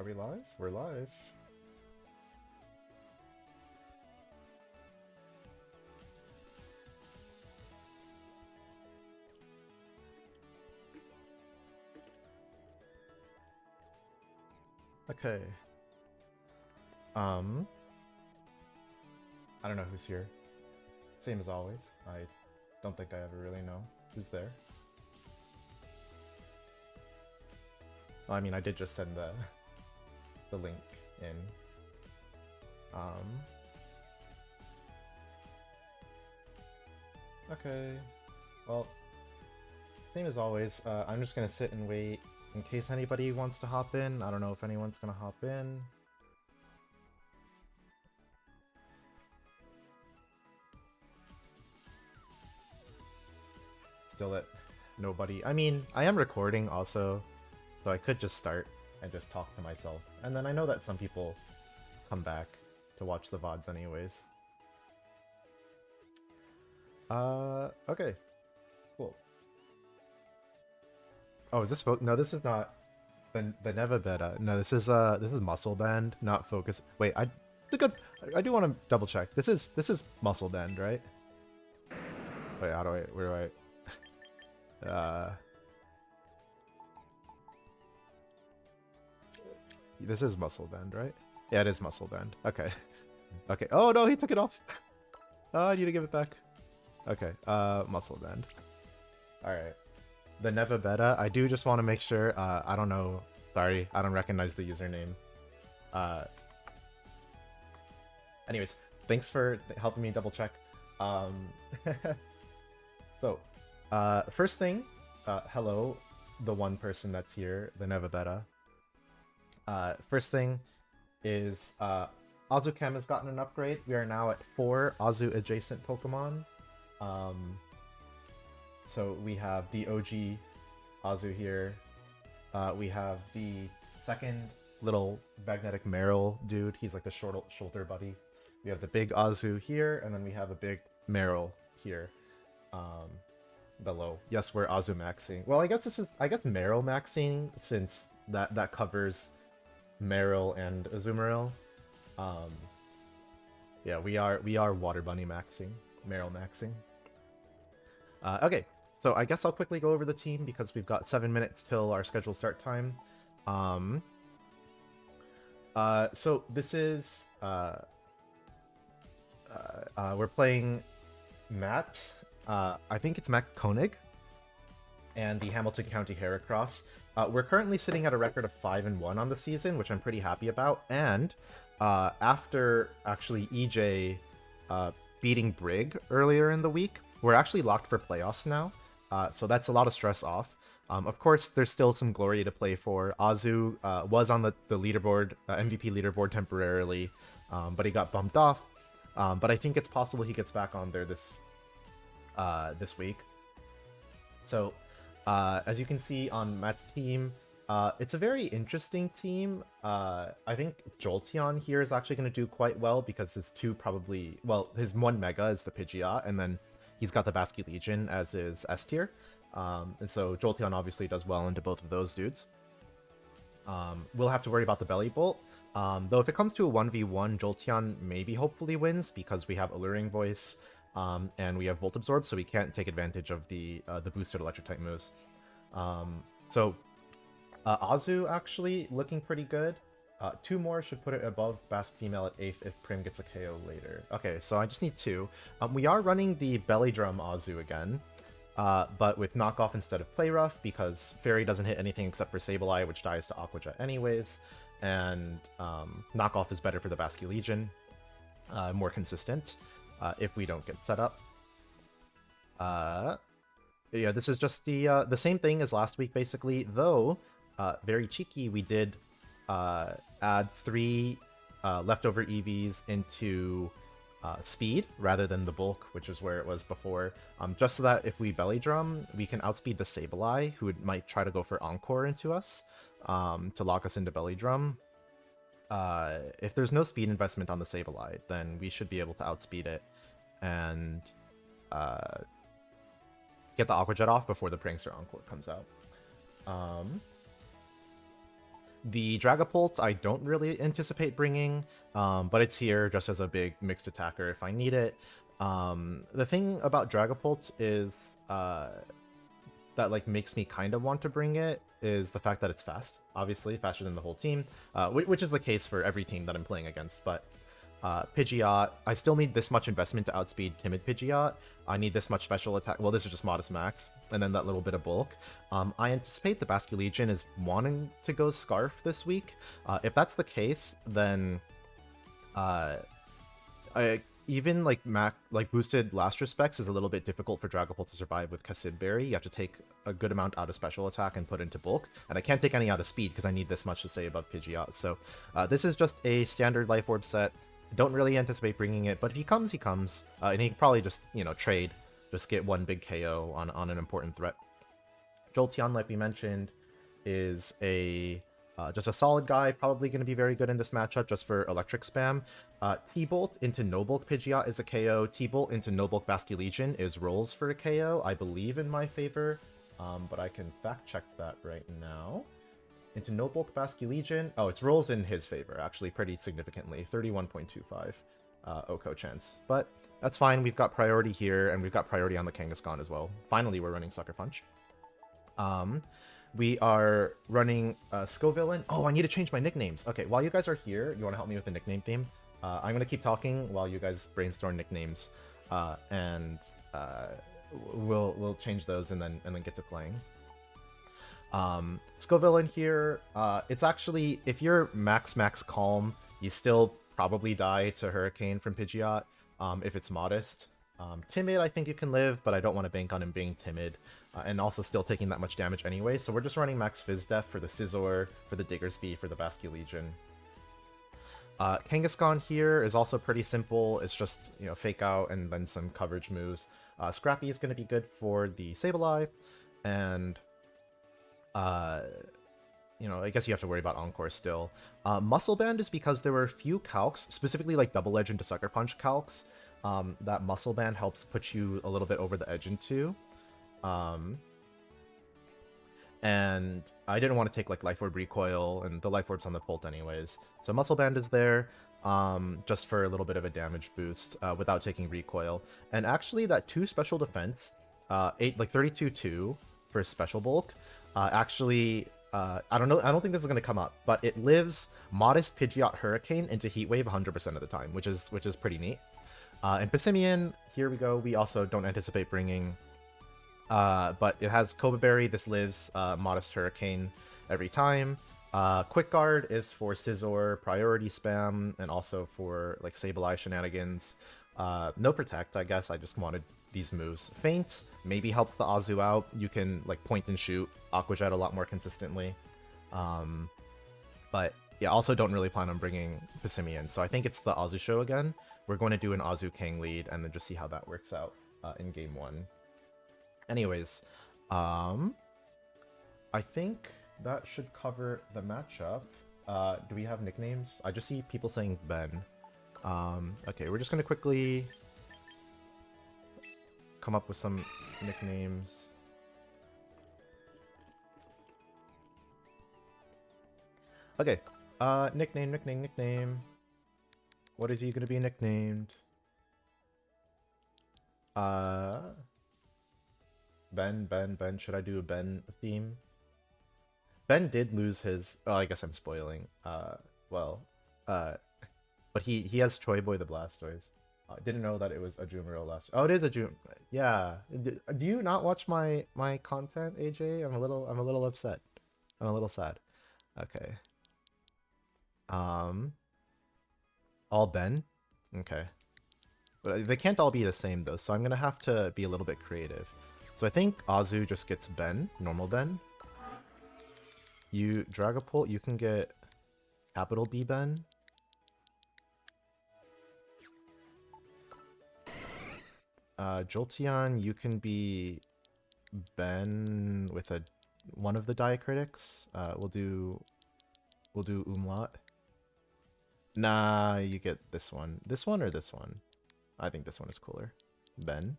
Are we live? We're live. Okay. I don't know who's here. Same as always. I don't think I ever really know who's there. Well, I mean, I did just send the link in. Okay. Well, same as always. I'm just gonna sit and wait in case anybody wants to hop in. I don't know if anyone's gonna hop in. Still at nobody. I mean, I am recording also, so I could just start and just talk to myself. And then I know that some people come back to watch the VODs anyways. Okay. Cool. Oh, is this no, this is not the Neva beta. No, this is Muscle Band, not Focus. Wait, I do want to double check. This is Muscle Band, right? Wait, how do I where do I this is Muscle Band, right? Yeah, it is Muscle Band. Okay. Okay. Oh no, he took it off. Oh, I need to give it back. Okay. Muscle Band. Alright. The Neva beta, I do just want to make sure, I don't know. Sorry, I don't recognize the username. Anyways, thanks for helping me double check. So, first thing, hello, the one person that's here, the Neva beta. First thing is Azuchem has gotten an upgrade. We are now at 4 Azu adjacent Pokemon. So we have the OG Azu here. We have the second little magnetic Meryl dude. He's like the shoulder buddy. We have the big Azu here, and then we have a big Meryl here. Below. Yes, we're Azu maxing. Well, I guess Meryl maxing, since that covers Meryl and Azumarill. Yeah, we are Water Bunny maxing, Meryl maxing. Okay, so I guess I'll quickly go over the team because we've got 7 minutes till our scheduled start time. So this is we're playing Matt. I think it's Matt Koenig and the Hamilton County Heracross. We're currently sitting at a record of 5-1 on the season, which I'm pretty happy about. And after actually EJ beating Brig earlier in the week, we're actually locked for playoffs now. So that's a lot of stress off. Of course, there's still some glory to play for. Azu was on the leaderboard, MVP leaderboard temporarily, but he got bumped off. But I think it's possible he gets back on there this week. So, as you can see on Matt's team, it's a very interesting team. I think Jolteon here is actually going to do quite well because his his one Mega is the Pidgeot, and then he's got the Basque Legion as his S tier. And so Jolteon obviously does well into both of those dudes. We'll have to worry about the Belly Bolt. Though if it comes to a 1v1, Jolteon maybe hopefully wins because we have Alluring Voice, and we have Volt Absorb, so we can't take advantage of the boosted electric type moves. So Azu actually looking pretty good. 2 more should put it above Basque Female at 8th if Prim gets a KO later. Okay, so I just need 2. We are running the Belly Drum Azu again, but with Knockoff instead of Play Rough because Fairy doesn't hit anything except for Sableye, which dies to Aqua Jet anyways, and Knockoff is better for the Basque Legion, more consistent. If we don't get set up. Yeah, this is just the same thing as last week, basically, though very cheeky, we did add 3 leftover EVs into speed rather than the bulk, which is where it was before, just so that if we belly drum, we can outspeed the Sableye, who might try to go for Encore into us to lock us into belly drum. If there's no speed investment on the Sableye, then we should be able to outspeed it and get the Aqua Jet off before the Prankster Encore comes out. The Dragapult I don't really anticipate bringing, but it's here just as a big mixed attacker if I need it. The thing about Dragapult is that like makes me kind of want to bring it is the fact that it's fast, obviously faster than the whole team, which is the case for every team that I'm playing against. But Pidgeot, I still need this much investment to outspeed Timid Pidgeot. I need this much special attack. Well, this is just Modest Max, and then that little bit of bulk. I anticipate the Basculegion is wanting to go Scarf this week. If that's the case, then even like boosted Last Respects is a little bit difficult for Dragapult to survive with Cassid Berry. You have to take a good amount out of special attack and put into bulk, and I can't take any out of speed because I need this much to stay above Pidgeot. So this is just a standard Life Orb set. Don't really anticipate bringing it, but if he comes, he comes, and he can probably just trade, just get one big KO on an important threat. Jolteon, like we mentioned, is just a solid guy, probably going to be very good in this matchup just for electric spam. T-Bolt into No-Bulk Pidgeot is a KO. T-Bolt into No-Bulk Basculegion is rolls for a KO, I believe, in my favor. But I can fact check that right now. Into No-Bulk Basculegion. Oh, it's rolls in his favor, actually, pretty significantly. 31.25 Oko chance. But that's fine. We've got priority here, and we've got priority on the Kangaskhan as well. Finally, we're running Sucker Punch. We are running Scovillain. Oh, I need to change my nicknames. Okay, while you guys are here, you want to help me with the nickname theme? I'm going to keep talking while you guys brainstorm nicknames, and we'll change those and then get to playing. Scovillain here, it's actually, if you're max calm, you still probably die to Hurricane from Pidgeot, if it's modest. Timid, I think you can live, but I don't want to bank on him being timid, and also still taking that much damage anyway, so we're just running max Fizz Def for the Scizor, for the Diggersby, for the Basculegion. Kangaskhan here is also pretty simple. It's just, fake out and then some coverage moves. Scrappy is going to be good for the Sableye, and I guess you have to worry about Encore still. Muscle Band is because there were a few calcs, specifically like Double Edge into Sucker Punch calcs, that Muscle Band helps put you a little bit over the edge into. And I didn't want to take like Life Orb Recoil, and the Life Orb's on the Pult anyways. So Muscle Band is there, just for a little bit of a damage boost, without taking Recoil. And actually that 2 special defense, 32-2 for special bulk, actually, I don't know, I don't think this is going to come up, but it lives Modest Pidgeot Hurricane into Heat Wave 100% of the time, which is pretty neat. And Passimian, here we go, we also don't anticipate bringing, but it has Cobra Berry. This lives Modest Hurricane every time. Quick Guard is for Scizor, priority spam, and also for like Sableye shenanigans. No Protect, I guess, I just wanted these moves. Feint maybe helps the Azu out. You can like point and shoot Aqua Jet a lot more consistently. But yeah, also don't really plan on bringing Passimian, so I think it's the Azu show again. We're going to do an Azu King lead and then just see how that works out in game 1. Anyways, I think that should cover the matchup. Do we have nicknames? I just see people saying Ben. Okay, we're just going to quickly come up with some nicknames. Okay, nickname. What is he going to be nicknamed? Ben. Should I do a Ben theme? Ben did lose his... Oh, I guess I'm spoiling. But he has Troy Boy the Blastoise. I didn't know that it was a Jumaro last... Oh, it is a Jum... Yeah. Do you not watch my content, AJ? I'm a little upset. I'm a little sad. Okay. All Ben? Okay. But they can't all be the same, though, so I'm gonna have to be a little bit creative. So I think Azu just gets Ben, normal Ben. You, Dragapult, you can get capital B Ben. Jolteon, you can be Ben with one of the diacritics. We'll do Umlaut. Nah, you get this one. This one or this one? I think this one is cooler. Ben.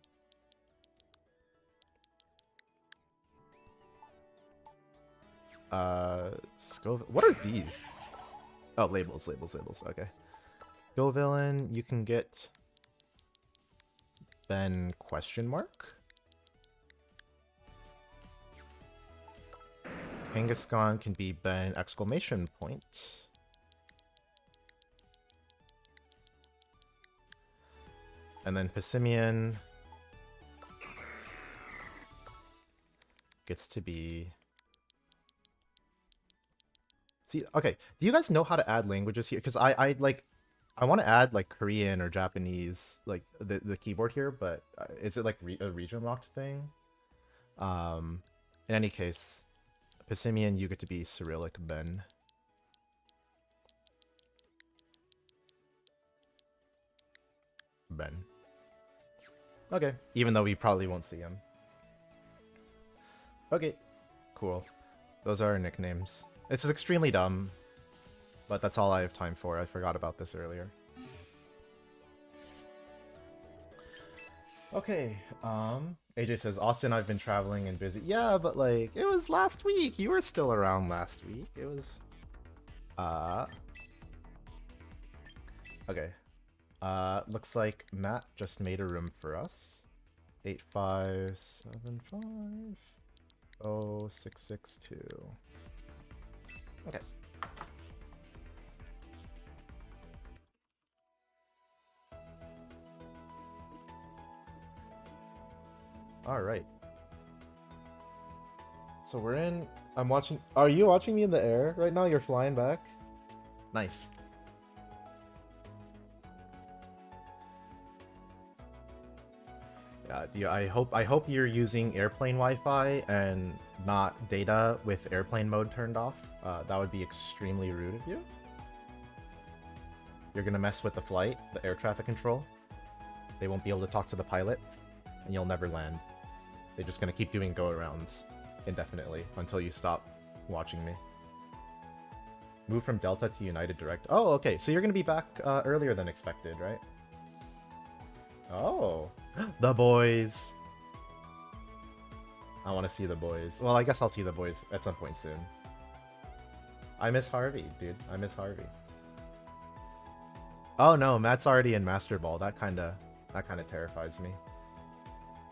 Scoville. What are these? Oh, labels. Okay. Scoville, you can get Ben question mark. Kangaskhan can be Ben exclamation point. And then Passimian gets to be... See, okay, do you guys know how to add languages here? Because I want to add like Korean or Japanese, like the keyboard here, but is it like a region locked thing? In any case, Passimian, you get to be Cyrillic Ben. Ben. Okay, even though we probably won't see him. Okay, cool. Those are our nicknames. This is extremely dumb, but that's all I have time for. I forgot about this earlier. Okay, AJ says, Austin, I've been traveling and busy. Yeah, but like, it was last week. You were still around last week. It was, okay. Looks like Matt just made a room for us. 85750662. Okay. All right. So we're in. I'm watching. Are you watching me in the air right now? You're flying back. Nice. Yeah. I hope you're using airplane Wi-Fi and not data with airplane mode turned off. That would be extremely rude of you. You're gonna mess with the flight, the air traffic control. They won't be able to talk to the pilots, and you'll never land. They're just gonna keep doing go-arounds indefinitely until you stop watching me. Move from Delta to United Direct. Oh, okay. So you're gonna be back earlier than expected, right? Oh, the boys. I want to see the boys. Well, I guess I'll see the boys at some point soon. I miss Harvey, dude. I miss Harvey. Oh no, Matt's already in Master Ball. That kind of terrifies me.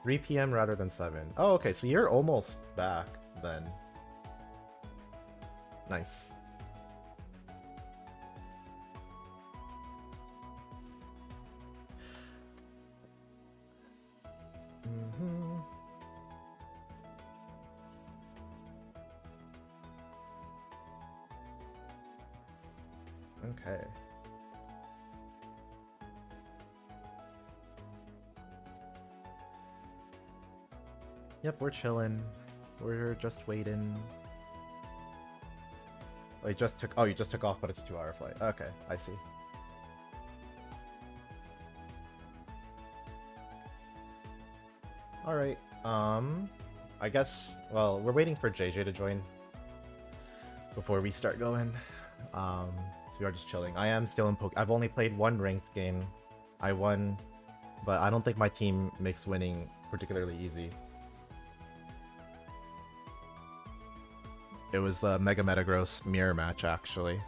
3 p.m. rather than 7. Oh, okay. So you're almost back then. Nice. Okay. Yep, we're chilling. We're just waiting. Oh, you just took off, but it's a 2-hour flight. Okay, I see. Alright, I guess, well, we're waiting for JJ to join before we start going. So we are just chilling. I am still in I've only played one ranked game. I won, but I don't think my team makes winning particularly easy. It was the Mega Metagross mirror match, actually.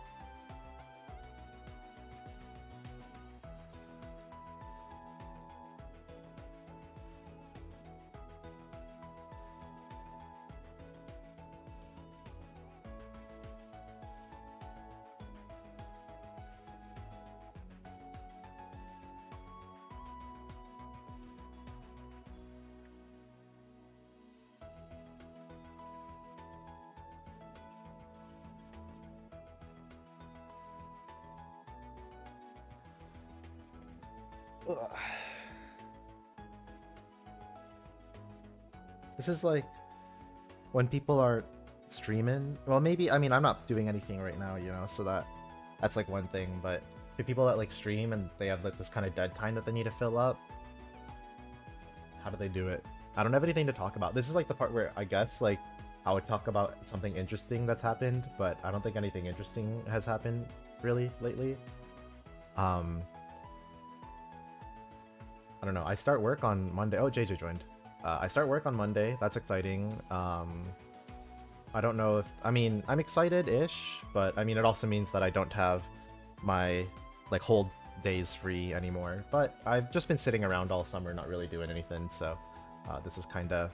This is like when people are streaming. Well, maybe, I mean, I'm not doing anything right now, you know, so that's like one thing, but the people that like stream and they have like this kind of dead time that they need to fill up, how do they do it? I don't have anything to talk about. This is like the part where I guess like I would talk about something interesting that's happened, but I don't think anything interesting has happened really lately. I don't know. I start work on Monday. Oh, JJ joined. I start work on Monday. That's exciting. I don't know if... I mean, I'm excited-ish, but I mean, it also means that I don't have my, like, whole days free anymore. But I've just been sitting around all summer, not really doing anything, so this is kind of...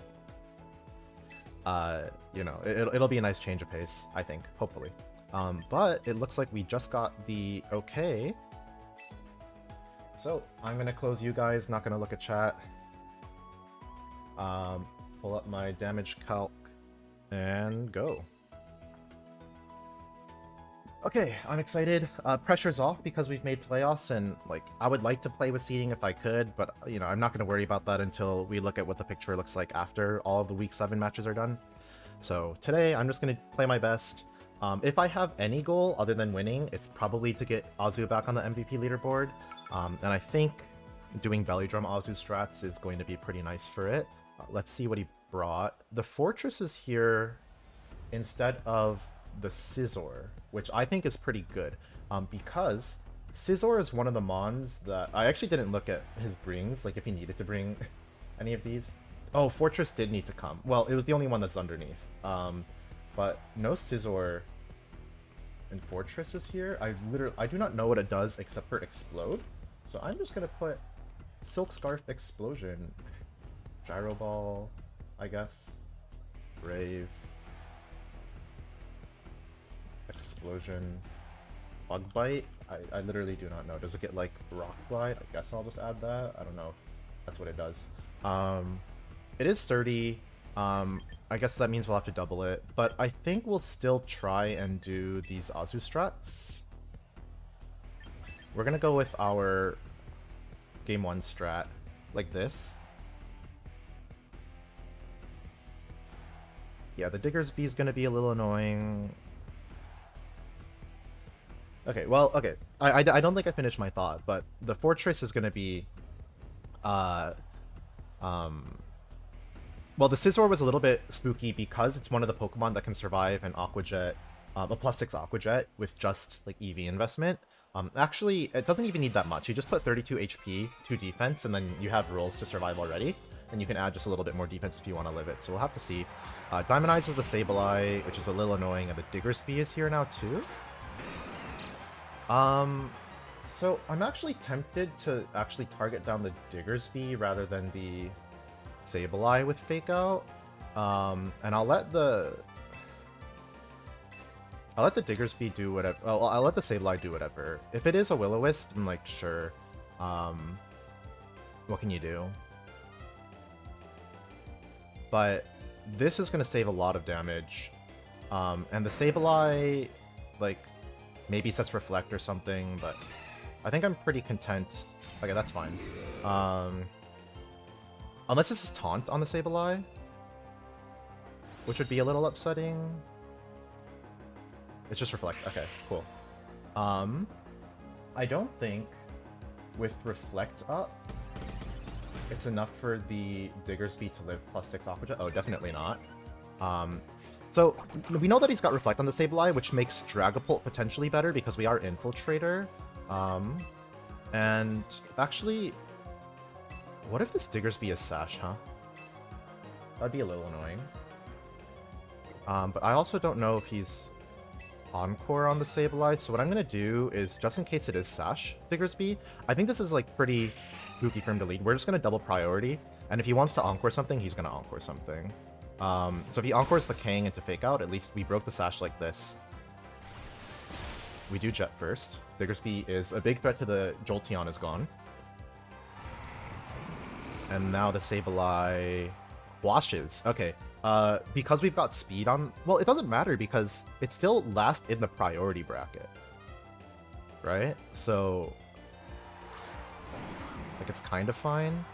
you know, it'll be a nice change of pace, I think, hopefully. But it looks like we just got the okay. So I'm gonna close you guys, not gonna look at chat. Pull up my damage calc and go. Okay, I'm excited. Pressure's off because we've made playoffs, and like I would like to play with seeding if I could, but you know, I'm not gonna worry about that until we look at what the picture looks like after all of the week 7 matches are done. So today I'm just gonna play my best. If I have any goal other than winning, it's probably to get Azu back on the MVP leaderboard. And I think doing belly drum Azu strats is going to be pretty nice for it. Let's see what he brought. The Fortress is here instead of the Scizor, which I think is pretty good. Because Scizor is one of the mons that... I actually didn't look at his brings, like if he needed to bring any of these. Oh, Fortress did need to come. Well, it was the only one that's underneath. But no Scizor and Fortress is here. I do not know what it does except for explode. So I'm just gonna put Silk Scarf Explosion, Gyro Ball, I guess, Brave, Explosion, Bug Bite. I literally do not know. Does it get like Rock Glide? I guess I'll just add that. I don't know. That's what it does. It is sturdy. I guess that means we'll have to double it, but I think we'll still try and do these Azu strats. We're gonna go with our game 1 strat, like this. Yeah, the Diggersby is gonna be a little annoying. Okay, well, okay. I don't think I finished my thought, but the Fortress is gonna be, well, the Scizor was a little bit spooky because it's one of the Pokemon that can survive an Aqua Jet, a +6 Aqua Jet with just like EV investment. Actually, it doesn't even need that much. You just put 32 HP, 2 defense, and then you have rolls to survive already. And you can add just a little bit more defense if you want to live it. So we'll have to see. Diamond Eyes with the Sableye, which is a little annoying, and the Diggersby is here now too. So I'm actually tempted to actually target down the Diggersby rather than the Sableye with Fake Out. And I'll let the Diggersby do whatever. Well, I'll let the Sableye do whatever. If it is a Will-O-Wisp, then like sure. What can you do? But this is gonna save a lot of damage. And the Sableye, like, maybe sets Reflect or something, but I think I'm pretty content. Okay, that's fine. Unless this is Taunt on the Sableye, which would be a little upsetting. It's just Reflect. Okay, cool. I don't think with Reflect up, it's enough for the Diggersby to live +6 Aqua Jet. Oh, definitely not. So we know that he's got Reflect on the Sableye, which makes Dragapult potentially better because we are Infiltrator. And actually, what if this Diggersby is Sash, huh? That'd be a little annoying. But I also don't know if he's Encore on the Sableye, so what I'm gonna do is, just in case it is Sash Diggersby, I think this is like pretty spooky for him to lead. We're just gonna double priority, and if he wants to Encore something, he's gonna Encore something. So if he Encores the Kang into Fake Out, at least we broke the Sash like this. We do Jet first. Diggersby is a big threat to the Jolteon is gone. And now the Sableye washes. Okay. Because we've got speed on... Well, it doesn't matter because it's still last in the priority bracket. Right? So... like, it's kind of fine.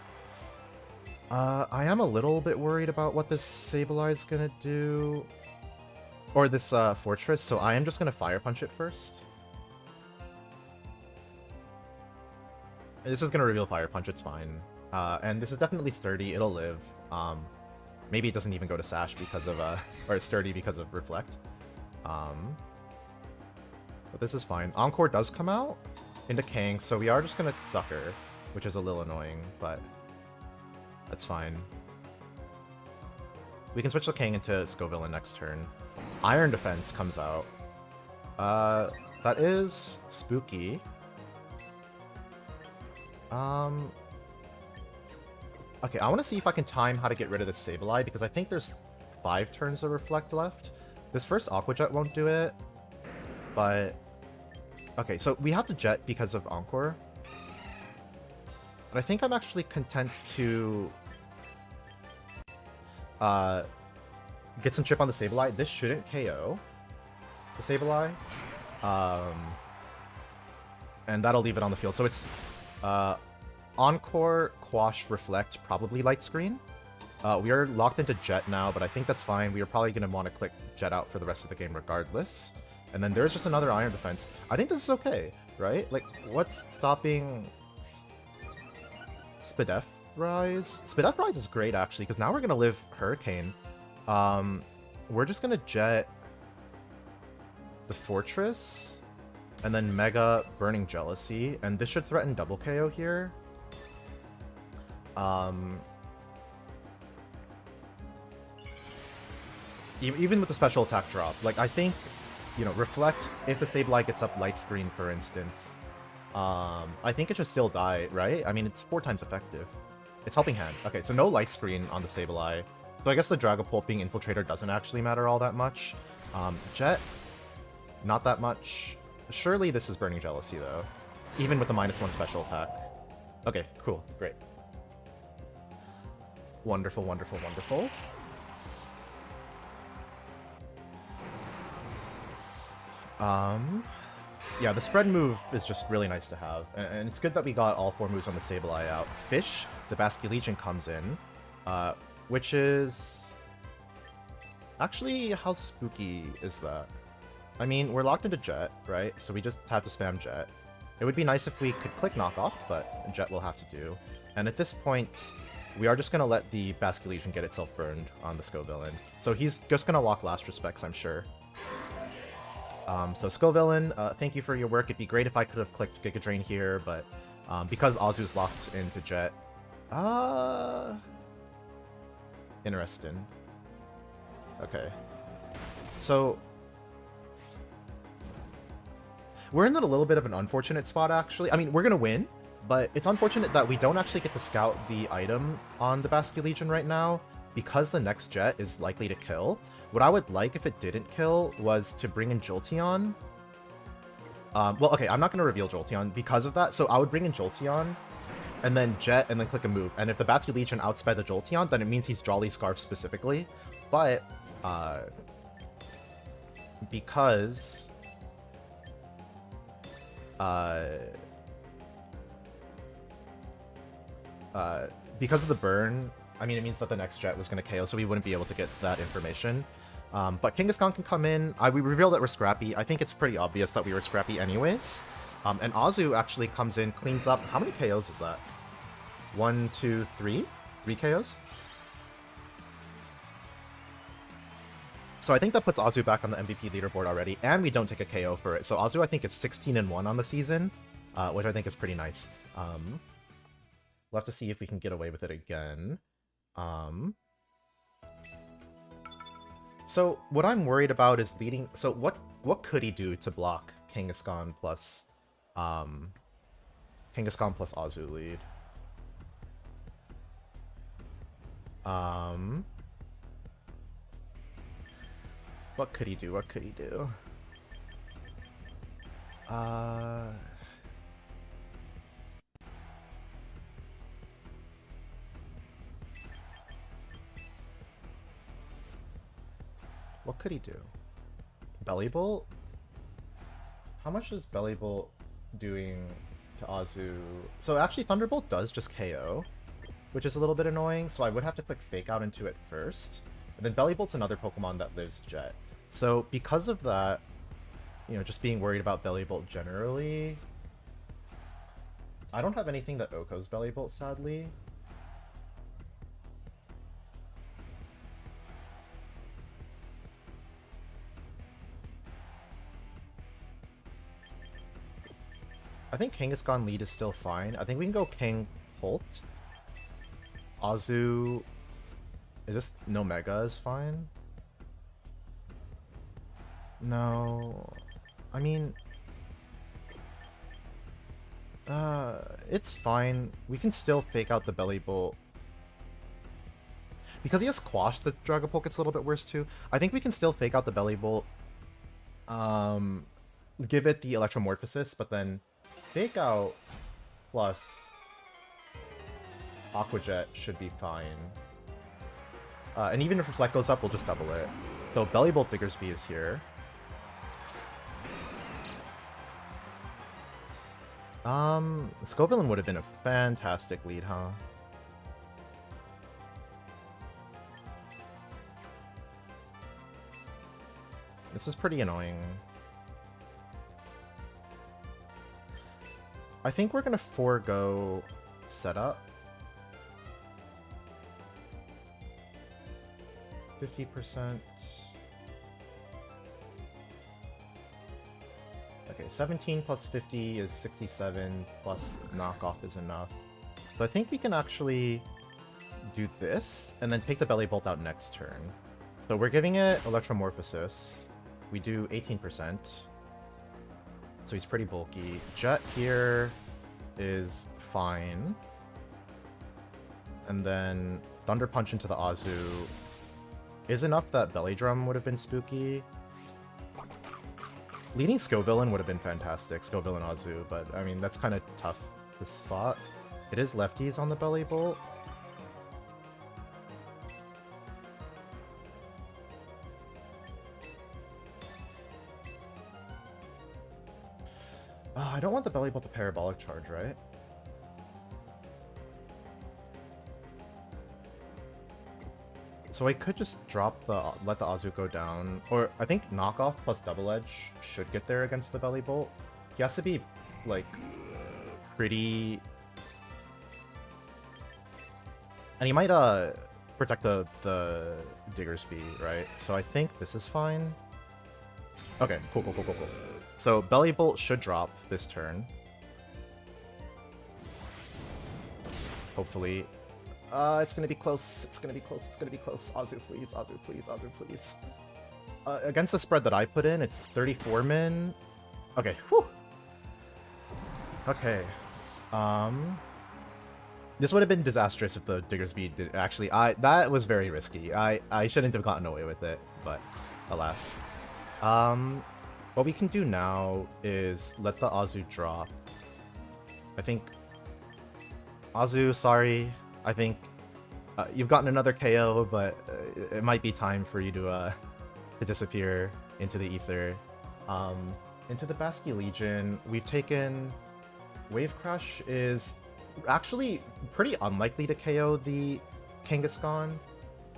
I am a little bit worried about what this Sableye is gonna do. Or this Fortress, so I am just gonna Fire Punch it first. This is gonna reveal Fire Punch, it's fine. And this is definitely sturdy, it'll live. Maybe it doesn't even go to Sash because of, or it's sturdy because of Reflect. But this is fine. Encore does come out into Kang, so we are just gonna Sucker, which is a little annoying, but that's fine. We can switch the Kang into Scovillain next turn. Iron Defense comes out. That is spooky. Okay, I want to see if I can time how to get rid of this Sableye, because I think there's 5 turns of Reflect left. This first Aqua Jet won't do it, but... Okay, so we have to Jet because of Encore. But I think I'm actually content to... get some chip on the Sableye. This shouldn't KO the Sableye. And that'll leave it on the field. So it's... Encore, Quash, Reflect, probably Light Screen. We are locked into Jet now, but I think that's fine. We are probably going to want to click Jet out for the rest of the game regardless. And then there's just another Iron Defense. I think this is okay, right? Like, what's stopping... Spadef Rise? Spadef Rise is great, actually, because now we're going to live Hurricane. We're just going to Jet the Fortress, and then Mega Burning Jealousy, and this should threaten double KO here. Even with the special attack drop, like, I think, you know, Reflect, if the Sableye gets up Light Screen, for instance, I think it should still die, right? I mean, it's 4 times effective. It's Helping Hand. Okay, so no Light Screen on the Sableye. So I guess the Dragapult being Infiltrator doesn't actually matter all that much. Jet, not that much. Surely this is Burning Jealousy, though. Even with the -1 special attack. Okay, cool, great. Wonderful, wonderful, wonderful. Yeah, the spread move is just really nice to have, and it's good that we got all 4 moves on the Sableye out. Fish, the Basculegion comes in, which is... Actually, how spooky is that? I mean, we're locked into Jet, right? So we just have to spam Jet. It would be nice if we could click Knockoff, but Jet will have to do. And at this point, we are just going to let the Basculegion get itself burned on the Scovillain. So he's just going to lock Last Respects, I'm sure. So Scovillain, thank you for your work. It'd be great if I could have clicked Giga Drain here, but because Azu's locked into Jet... Interesting. Okay. So... we're in a little bit of an unfortunate spot, actually. I mean, we're going to win, but it's unfortunate that we don't actually get to scout the item on the Basculegion right now, because the next Jet is likely to kill. What I would like if it didn't kill was to bring in Jolteon. Well, okay, I'm not going to reveal Jolteon because of that, so I would bring in Jolteon, and then Jet, and then click a move. And if the Basculegion outsped the Jolteon, then it means he's Jolly Scarf specifically. But, because... because of the burn, I mean, it means that the next Jet was going to KO, so we wouldn't be able to get that information. But Kangaskhan can come in. We revealed that we're Scrappy. I think it's pretty obvious that we were Scrappy anyways. And Azu actually comes in, cleans up... How many KOs is that? 1, 2, 3? 3 KOs? So I think that puts Azu back on the MVP leaderboard already, and we don't take a KO for it. So Azu, I think, is 16-1 on the season, which I think is pretty nice. We'll have to see if we can get away with it again. So what I'm worried about is leading... So what could he do to block Kangaskhan plus Azu lead? What could he do? What could he do? What could he do? Belly Bolt? How much is Belly Bolt doing to Azu? So actually Thunderbolt does just KO, which is a little bit annoying, so I would have to click Fake Out into it first. And then Belly Bolt's another Pokemon that lives Jet. So because of that, you know, just being worried about Belly Bolt generally, I don't have anything that Oko's Belly Bolt, sadly. I think Kangaskhan lead is still fine. I think we can go King Holt. Azu... Is this no Mega is fine? No. I mean... it's fine. We can still fake out the Belly Bolt. Because he has Quash, the Dragapult gets a little bit worse too. I think we can still fake out the Belly Bolt. Give it the Electromorphosis, but then fake out plus Aqua Jet should be fine. And even if Reflect goes up, we'll just double it. So Belly Bolt Diggersby is here. Scovillain would have been a fantastic lead, huh? This is pretty annoying. I think we're gonna forego setup. 50%. Okay, 17 plus 50 is 67, plus knockoff is enough. So I think we can actually do this, and then take the Belly Bolt out next turn. So we're giving it Electromorphosis. We do 18%. So he's pretty bulky. Jet here is fine. And then Thunder Punch into the Azu is enough that Belly Drum would have been spooky. Leading Scovillain would have been fantastic, Scovillain Azu, but I mean, that's kind of tough, this spot. It is lefties on the Belly Bolt. I don't want the Belly Bolt to Parabolic Charge, right? So I could just drop the, let the Azu go down, or I think Knockoff plus Double Edge should get there against the Belly Bolt. He has to be, like, pretty... And he might, protect the Diggersby, right? So I think this is fine. Okay, cool. So Belly Bolt should drop this turn. Hopefully. It's gonna be close. It's gonna be close. Azu, please. Azu, please. Against the spread that I put in, it's 34 min. Okay, whew. Okay. This would have been disastrous if the Diggersby did. Actually, that was very risky. I shouldn't have gotten away with it, but alas. What we can do now is let the Azu drop. I think... Azu, sorry. I think you've gotten another KO, but it might be time for you to disappear into the ether. Into the Basculegion, we've taken... Wave Crash is actually pretty unlikely to KO the Kangaskhan,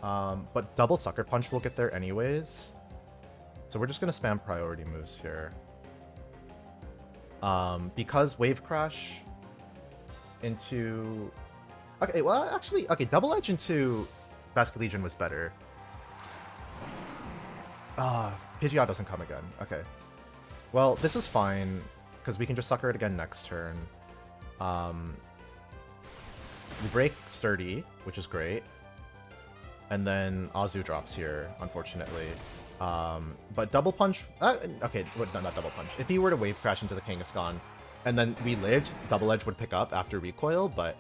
but double Sucker Punch will get there anyways. So we're just going to spam priority moves here. Because Wave Crash into... Okay, well, actually, okay, Double Edge into Basculegion was better. Pidgeot doesn't come again. Okay. Well, this is fine, because we can just Sucker it again next turn. We break Sturdy, which is great. And then Azu drops here, unfortunately. But Double Punch... okay, not Double Punch. If he were to Wave Crash into the Kangaskhan, and then we lived, Double Edge would pick up after Recoil, but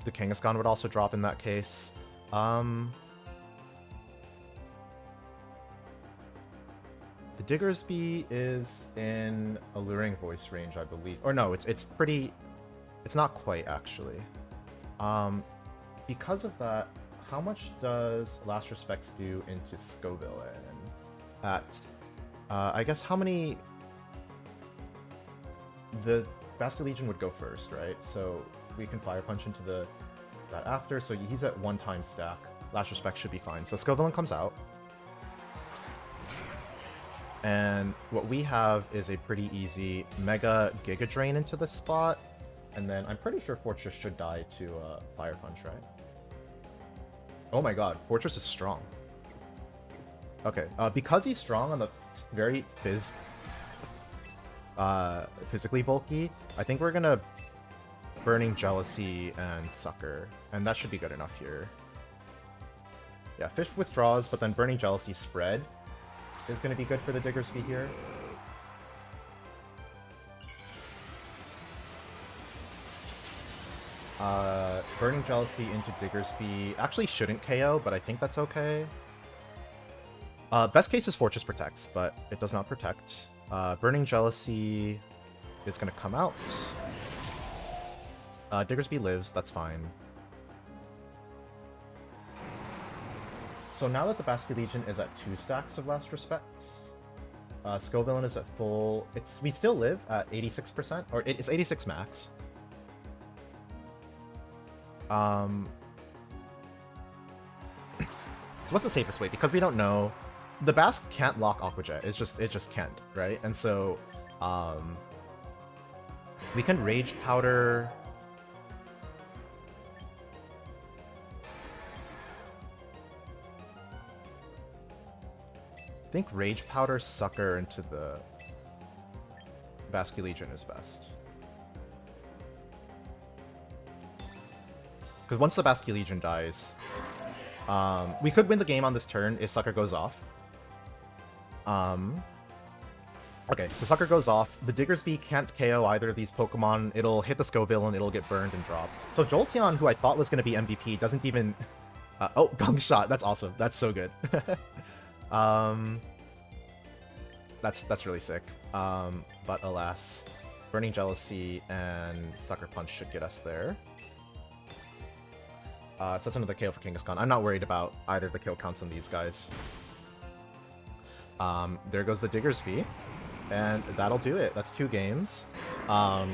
the Kangaskhan would also drop in that case. The Diggersby is in Alluring Voice range, I believe. Or no, it's pretty... It's not quite, actually. Because of that, how much does Last Respects do into Scovillain? At, I guess how many... The Basculegion would go first, right? So we can Fire Punch into that after, so he's at 1 stack. Last Respect should be fine. So Scovillain comes out. And what we have is a pretty easy Mega Giga Drain into this spot. And then I'm pretty sure Fortress should die to Fire Punch, right? Oh my god, Fortress is strong. Okay, because he's strong on the very physically bulky, I think we're gonna Burning Jealousy and Sucker, and that should be good enough here. Yeah, Fish withdraws, but then Burning Jealousy spread. is going to be good for the Diggersby here. Burning Jealousy into Diggersby actually shouldn't KO, but I think that's okay. Best case is Fortress protects, but it does not protect. Burning Jealousy is going to come out. Diggersby lives, that's fine. So now that the Basket Legion is at 2 stacks of Last Respects, Skullvillain is at full... We still live at 86%, or it's 86 max. So what's the safest way? Because we don't know. The Basque can't lock Aqua Jet. It just can't, right? And so we can Rage Powder. I think Rage Powder Sucker into the Basque Legion is best. Because once the Basque Legion dies, we could win the game on this turn if Sucker goes off. Okay, so Sucker goes off. The Diggersby can't KO either of these Pokemon. It'll hit the Skullvillain, it'll get burned and drop. So Jolteon, who I thought was going to be MVP, doesn't even... oh, Gong Shot. That's awesome. That's so good. That's really sick. But alas, Burning Jealousy and Sucker Punch should get us there. So that's another KO for Kangaskhan. I'm not worried about either of the kill counts on these guys. There goes the Diggersby. And that'll do it. That's 2 games. Yeah,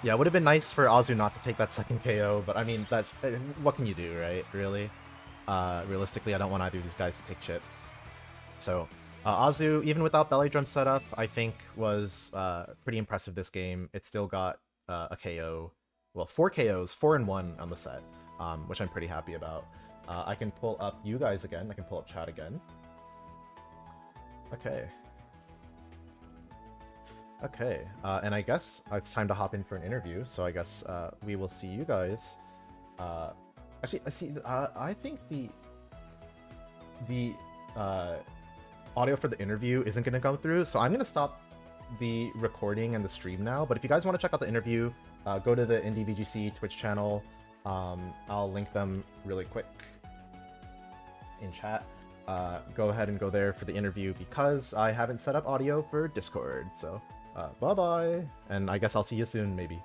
it would have been nice for Azu not to take that second KO, but I mean, that's what can you do, right? Really? Realistically, I don't want either of these guys to take chip. So, Azu, even without Belly Drum setup, I think was pretty impressive this game. It still got a KO. Well, 4 KOs, 4 and 1 on the set, which I'm pretty happy about. I can pull up you guys again. I can pull up chat again. Okay. Okay, and I guess it's time to hop in for an interview, so I guess we will see you guys. Actually, I think the audio for the interview isn't going to go through, so I'm going to stop the recording and the stream now, but if you guys want to check out the interview, go to the Indie VGC Twitch channel. I'll link them really quick in chat. Go ahead and go there for the interview because I haven't set up audio for Discord, so... bye-bye, and I guess I'll see you soon, maybe.